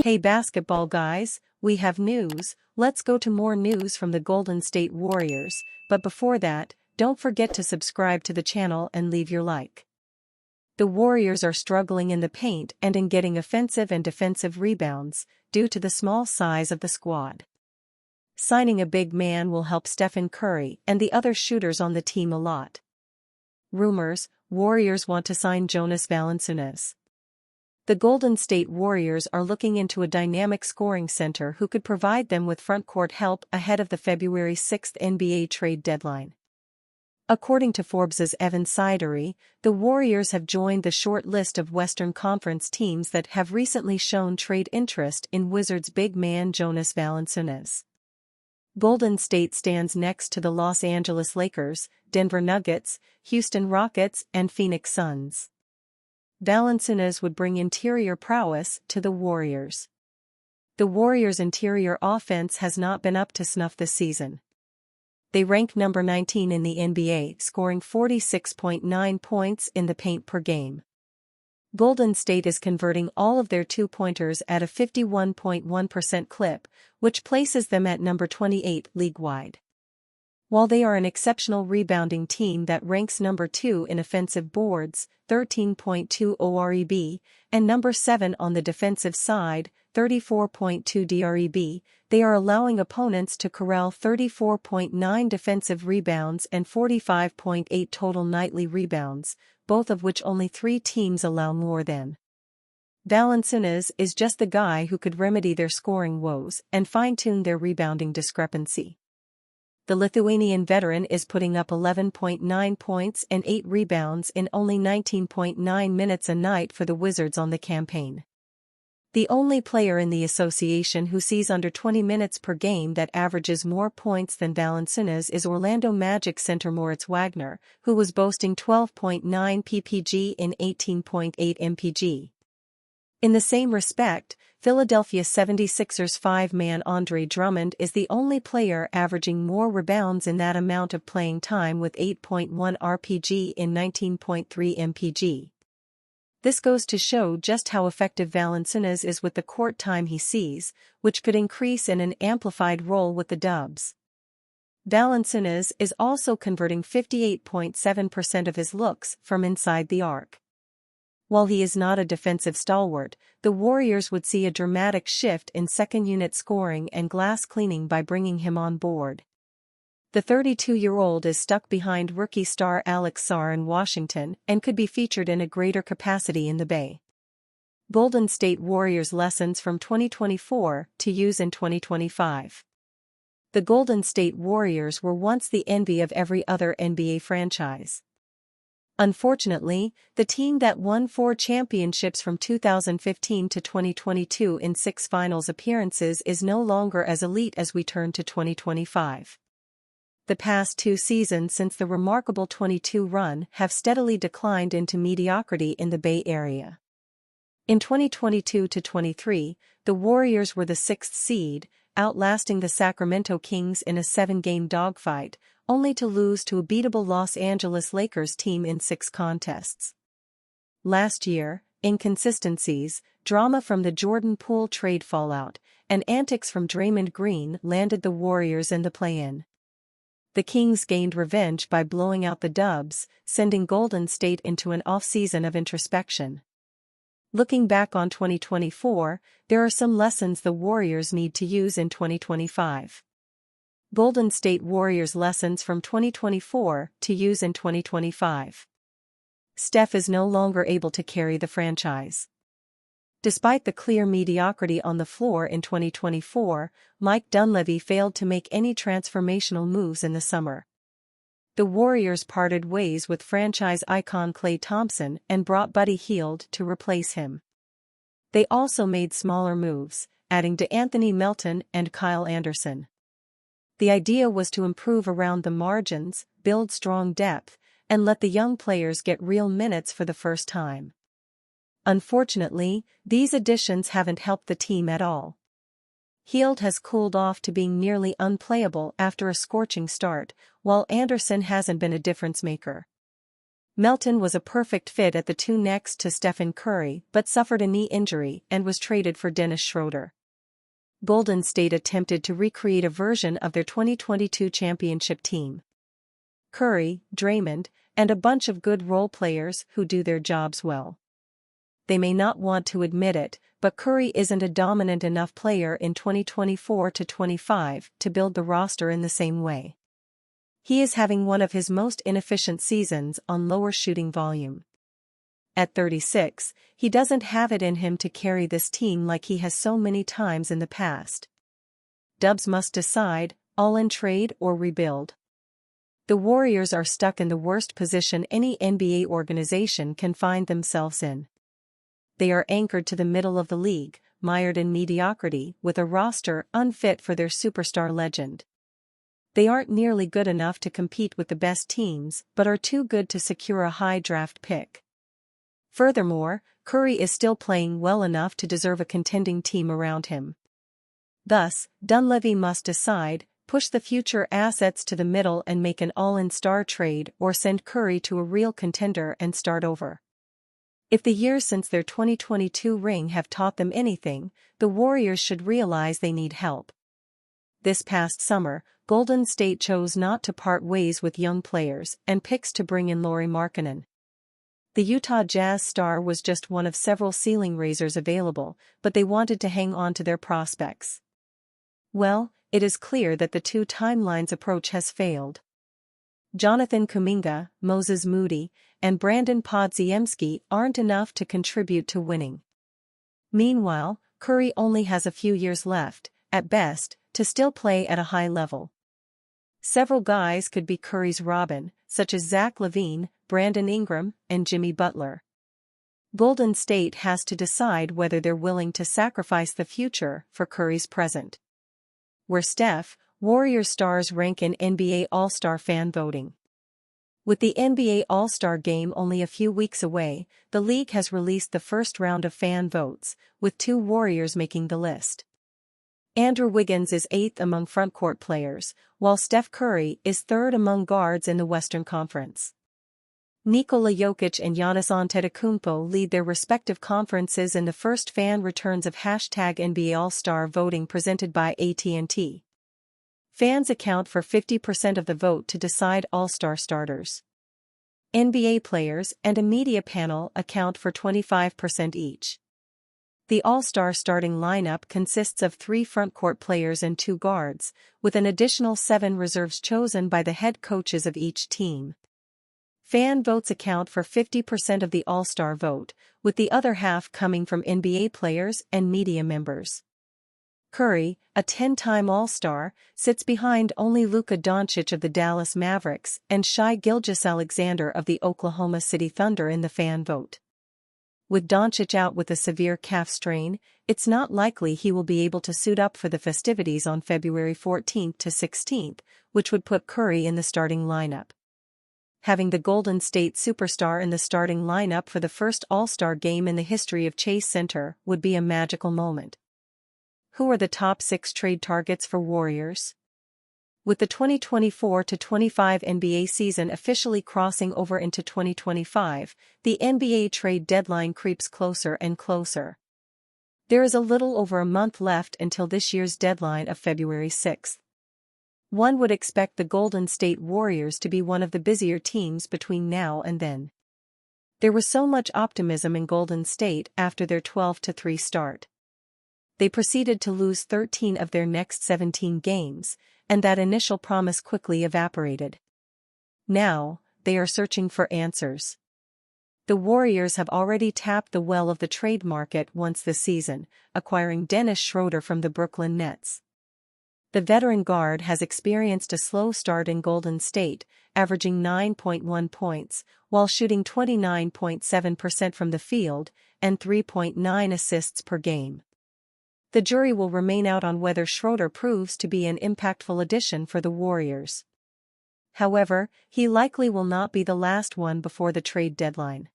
Hey basketball guys, we have news. Let's go to more news from the Golden State Warriors, but before that, don't forget to subscribe to the channel and leave your like. The Warriors are struggling in the paint and in getting offensive and defensive rebounds, due to the small size of the squad. Signing a big man will help Stephen Curry and the other shooters on the team a lot. Rumors: Warriors want to sign Jonas Valanciunas. The Golden State Warriors are looking into a dynamic scoring center who could provide them with front-court help ahead of the February 6 NBA trade deadline. According to Forbes' Evan Sidery, the Warriors have joined the short list of Western Conference teams that have recently shown trade interest in Wizards big man Jonas Valanciunas. Golden State stands next to the Los Angeles Lakers, Denver Nuggets, Houston Rockets, and Phoenix Suns. Valanciunas would bring interior prowess to the Warriors. The Warriors' interior offense has not been up to snuff this season. They rank number 19 in the NBA, scoring 46.9 points in the paint per game. Golden State is converting all of their two-pointers at a 51.1% clip, which places them at number 28 league-wide. While they are an exceptional rebounding team that ranks number 2 in offensive boards, 13.2 OREB, and number 7 on the defensive side, 34.2 DREB, they are allowing opponents to corral 34.9 defensive rebounds and 45.8 total nightly rebounds, both of which only 3 teams allow more than. Valanciunas is just the guy who could remedy their scoring woes and fine-tune their rebounding discrepancy. The Lithuanian veteran is putting up 11.9 points and 8 rebounds in only 19.9 minutes a night for the Wizards on the campaign. The only player in the association who sees under 20 minutes per game that averages more points than Valanciunas is Orlando Magic center Moritz Wagner, who was boasting 12.9 ppg in 18.8 mpg. In the same respect, Philadelphia 76ers five-man Andre Drummond is the only player averaging more rebounds in that amount of playing time with 8.1 rpg in 19.3 mpg. This goes to show just how effective Valanciunas is with the court time he sees, which could increase in an amplified role with the Dubs. Valanciunas is also converting 58.7% of his looks from inside the arc. While he is not a defensive stalwart, the Warriors would see a dramatic shift in second-unit scoring and glass cleaning by bringing him on board. The 32-year-old is stuck behind rookie star Alex Sarr in Washington and could be featured in a greater capacity in the Bay. Golden State Warriors lessons from 2024 to use in 2025. The Golden State Warriors were once the envy of every other NBA franchise. Unfortunately, the team that won 4 championships from 2015 to 2022 in 6 finals appearances is no longer as elite as we turn to 2025. The past 2 seasons since the remarkable 22 run have steadily declined into mediocrity in the Bay Area. In 2022-23, the Warriors were the 6th seed, outlasting the Sacramento Kings in a 7-game dogfight, only to lose to a beatable Los Angeles Lakers team in 6 contests. Last year, inconsistencies, drama from the Jordan Poole trade fallout, and antics from Draymond Green landed the Warriors in the play-in. The Kings gained revenge by blowing out the Dubs, sending Golden State into an off-season of introspection. Looking back on 2024, there are some lessons the Warriors need to use in 2025. Golden State Warriors lessons from 2024 to use in 2025. Steph is no longer able to carry the franchise. Despite the clear mediocrity on the floor in 2024, Mike Dunleavy failed to make any transformational moves in the summer. The Warriors parted ways with franchise icon Klay Thompson and brought Buddy Hield to replace him. They also made smaller moves, adding DeAnthony Melton and Kyle Anderson. The idea was to improve around the margins, build strong depth, and let the young players get real minutes for the first time. Unfortunately, these additions haven't helped the team at all. Hield has cooled off to being nearly unplayable after a scorching start, while Anderson hasn't been a difference maker. Melton was a perfect fit at the two next to Stephen Curry but suffered a knee injury and was traded for Dennis Schroeder. Golden State attempted to recreate a version of their 2022 championship team. Curry, Draymond, and a bunch of good role players who do their jobs well. They may not want to admit it, but Curry isn't a dominant enough player in 2024-25 to build the roster in the same way. He is having one of his most inefficient seasons on lower shooting volume. At 36, he doesn't have it in him to carry this team like he has so many times in the past. Dubs must decide, all-in trade or rebuild. The Warriors are stuck in the worst position any NBA organization can find themselves in. They are anchored to the middle of the league, mired in mediocrity with a roster unfit for their superstar legend. They aren't nearly good enough to compete with the best teams but are too good to secure a high draft pick. Furthermore, Curry is still playing well enough to deserve a contending team around him. Thus, Dunleavy must decide, push the future assets to the middle and make an all-in star trade or send Curry to a real contender and start over. If the years since their 2022 ring have taught them anything, the Warriors should realize they need help. This past summer, Golden State chose not to part ways with young players and picks to bring in Lauri Markkanen. The Utah Jazz star was just one of several ceiling raisers available, but they wanted to hang on to their prospects. Well, it is clear that the two timelines approach has failed. Jonathan Kuminga, Moses Moody, and Brandon Podziemski aren't enough to contribute to winning. Meanwhile, Curry only has a few years left, at best, to still play at a high level. Several guys could be Curry's Robin, such as Zach LaVine, Brandon Ingram, and Jimmy Butler. Golden State has to decide whether they're willing to sacrifice the future for Curry's present. Where Steph, Warriors stars rank in NBA All-Star fan voting. With the NBA All-Star Game only a few weeks away, the league has released the first round of fan votes, with two Warriors making the list. Andrew Wiggins is 8th among frontcourt players, while Steph Curry is 3rd among guards in the Western Conference. Nikola Jokic and Jonas Antetokounmpo lead their respective conferences in the first fan returns of #NBA All-Star voting presented by AT&T. Fans account for 50% of the vote to decide All-Star starters. NBA players and a media panel account for 25% each. The All-Star starting lineup consists of 3 frontcourt players and 2 guards, with an additional 7 reserves chosen by the head coaches of each team. Fan votes account for 50% of the All-Star vote, with the other half coming from NBA players and media members. Curry, a 10-time All-Star, sits behind only Luka Doncic of the Dallas Mavericks and Shai Gilgeous-Alexander of the Oklahoma City Thunder in the fan vote. With Doncic out with a severe calf strain, it's not likely he will be able to suit up for the festivities on February 14th to 16th, which would put Curry in the starting lineup. Having the Golden State superstar in the starting lineup for the first All-Star game in the history of Chase Center would be a magical moment. Who are the top 6 trade targets for Warriors? With the 2024-25 NBA season officially crossing over into 2025, the NBA trade deadline creeps closer and closer. There is a little over a month left until this year's deadline of February 6. One would expect the Golden State Warriors to be one of the busier teams between now and then. There was so much optimism in Golden State after their 12-3 start. They proceeded to lose 13 of their next 17 games, and that initial promise quickly evaporated. Now, they are searching for answers. The Warriors have already tapped the well of the trade market once this season, acquiring Dennis Schroeder from the Brooklyn Nets. The veteran guard has experienced a slow start in Golden State, averaging 9.1 points, while shooting 29.7% from the field and 3.9 assists per game. The jury will remain out on whether Schroeder proves to be an impactful addition for the Warriors. However, he likely will not be the last one before the trade deadline.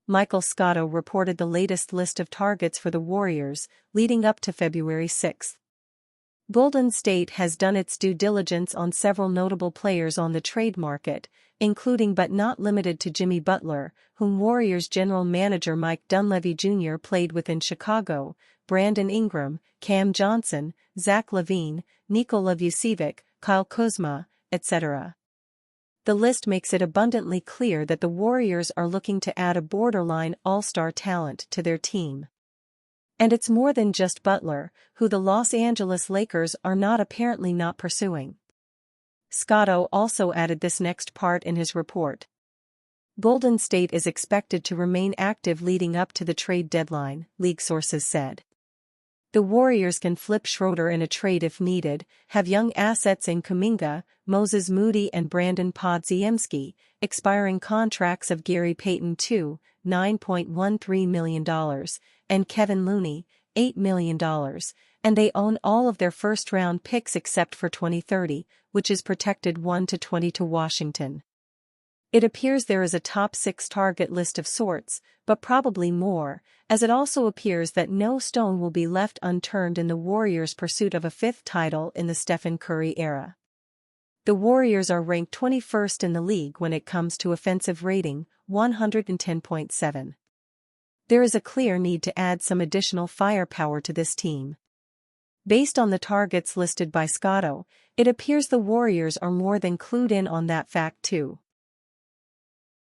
Michael Scotto reported the latest list of targets for the Warriors, leading up to February 6. Golden State has done its due diligence on several notable players on the trade market, including but not limited to Jimmy Butler, whom Warriors general manager Mike Dunleavy Jr. played with in Chicago, Brandon Ingram, Cam Johnson, Zach LaVine, Nikola Vucevic, Kyle Kuzma, etc. The list makes it abundantly clear that the Warriors are looking to add a borderline all-star talent to their team. And it's more than just Butler, who the Los Angeles Lakers are apparently not pursuing. Scotto also added this next part in his report. Golden State is expected to remain active leading up to the trade deadline, league sources said. The Warriors can flip Schroeder in a trade if needed, have young assets in Kuminga, Moses Moody and Brandon Podziemski, expiring contracts of Gary Payton II, $9.13 million, and Kevin Looney, $8 million, and they own all of their first-round picks except for 2030, which is protected 1-20 to Washington. It appears there is a top 6 target list of sorts, but probably more, as it also appears that no stone will be left unturned in the Warriors' pursuit of a 5th title in the Stephen Curry era. The Warriors are ranked 21st in the league when it comes to offensive rating, 110.7. There is a clear need to add some additional firepower to this team. Based on the targets listed by Scotto, it appears the Warriors are more than clued in on that fact too.